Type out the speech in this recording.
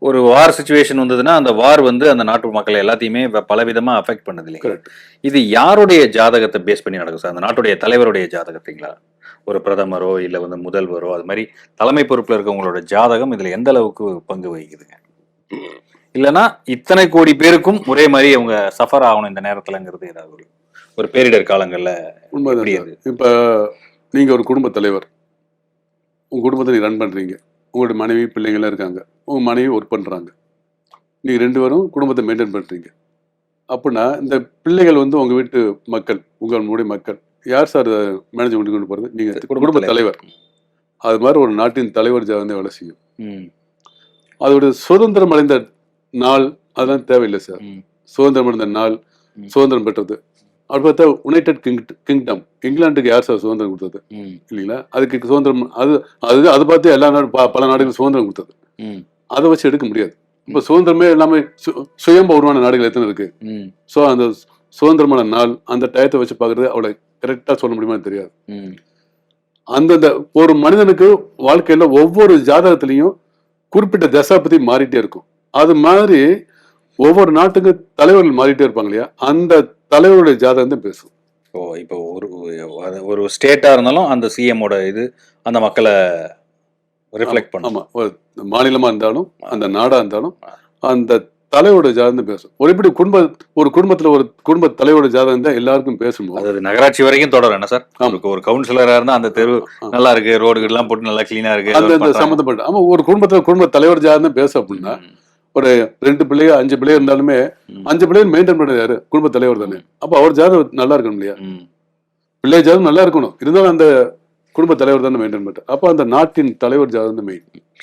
ஒரு வார் சிச்சுவேஷன் வந்ததுன்னா, அந்த வார் வந்து அந்த நாட்டு மக்கள் எல்லாத்தையுமே பலவிதமா அஃபெக்ட் பண்ணுது இல்லைங்களா? கரெக்ட். இது யாருடைய ஜாதகத்த பேஸ் பண்ணி நடக்கும் சார்? அந்த நாட்டுடைய தலைவருடைய ஜாதகத்தைங்களா? ஒரு பிரதமரோ, இல்ல வந்து முதல்வரோ, அது மாரி தலைமை பொறுப்புல இருக்கவங்களோட ஜாதகம் இதுல எந்த அளவுக்கு பங்கு வகிக்குதுங்க? இல்லன்னா, இத்தனை கோடி பேருக்கும் ஒரே மாரி அவங்க சஃபர் ஆகணும் இந்த நேரத்துலங்கிறது ஏதாவது ஒரு ஒரு பேரிடர் காலங்கள்ல உண்மைதான் எப்படி சார். அது? இப்ப நீங்க ஒரு குடும்ப தலைவர். உங்க குடும்பத்தை நீங்க ரன் பண்றீங்க. உங்களுடைய மனைவி, பிள்ளைங்கலாம் இருக்காங்க. உங்க மனைவி ஒர்க் பண்றாங்க. நீங்க 2 பேரும் குடும்பத்தை மெயின்டெயின் பண்றீங்க. அப்படின்னா, இந்த பிள்ளைகள் வந்து உங்க வீட்டு மக்கள், உங்களுடைய மக்கள். யார் சார் மேனேஜ்மெண்ட் கொண்டு போறது? நீங்க குடும்ப தலைவர். அது மாதிரி ஒரு நாட்டின் தலைவர் ஜாதகம் வேலை செய்யும். ம். அதோட சுதந்திரம் அடைந்த நாள் அதெல்லாம் தேவையில்லை சார். ம். சுதந்திரம் அடைந்த நாள், சுதந்திரம் பெற்றது. அப்படி பார்த்தா யுனைடெட் கிங்டம் இங்கிலாந்துக்கு யார் சார் சுதந்திரம் கொடுத்தது? ம். இல்லைங்களா? அதுக்கு சுதந்திரம் அது பார்த்து எல்லா நாடு பல நாடுகளும் சுதந்திரம் கொடுத்தது. ம். அதை வச்சு எடுக்க முடியாது. இப்ப சுதந்திரமே எல்லாமே சுயம்பா உருவான நாடுகள் எத்தனை இருக்கு? ம். ஸோ அந்த சுதந்திரமான நாள் அந்த டயத்தை வச்சு பார்க்கறது அவ்வளோ கரெக்டா சொல்ல முடியுமான்னு தெரியாது. ம். அந்தந்த ஒரு மனிதனுக்கு வாழ்க்கையில ஒவ்வொரு ஜாதகத்திலையும் குறிப்பிட்ட தசாபதி மாறிட்டே இருக்கும். அது மாதிரி ஒவ்வொரு நாட்டுக்கு தலைவர்கள் மாறிட்டே இருப்பாங்க இல்லையா? அந்த தலைவருடைய ஜாதகம் தான் பேசும். ஓ! இப்போ ஒரு ஸ்டேட்டா இருந்தாலும் அந்த சிஎம்மோட இது அந்த மக்கள ரிஃப்ளெக்ட் பண்ணும். ஆமா. ஒரு மாநிலமா இருந்தாலும், அந்த நாடா இருந்தாலும், அந்த தலைவரோட ஜாதகம் தான் பேசும். ஒரு குடும்பத்துல ஒரு குடும்ப தலைவரோட ஜாதகம் தான் எல்லாருக்கும் பேசும்போது அது நகராட்சி வரைக்கும் தொடரும் என்ன சார்? ஒரு கவுன்சிலரா இருந்தா அந்த தெரு நல்லா இருக்கு, ரோடு எல்லாம் போட்டு நல்லா கிளீனா இருக்கு. அந்த சம்பந்தப்பட்ட ஆமா ஒரு குடும்பத்துல குடும்ப தலைவர் ஜாதகம் தான் பேசும் அப்படின்னா ஒரு 2 பிள்ளையோ 5 பிள்ளையோ இருந்தாலுமே 5 பிள்ளையும் மெயின்டைன் பண்ணது யாரு? குடும்ப தலைவர் தானே. அப்ப அவர் ஜாதகம் நல்லா இருக்கணும் இல்லையா? பிள்ளை ஜாதகம் நல்லா இருக்கணும். இருந்தாலும் அந்த குடும்ப தலைவர் தானே மெயின்டைன் பண்றாரு. அப்ப அந்த நாட்டின் தலைவர் ஜாதகம் தான் மெயின்.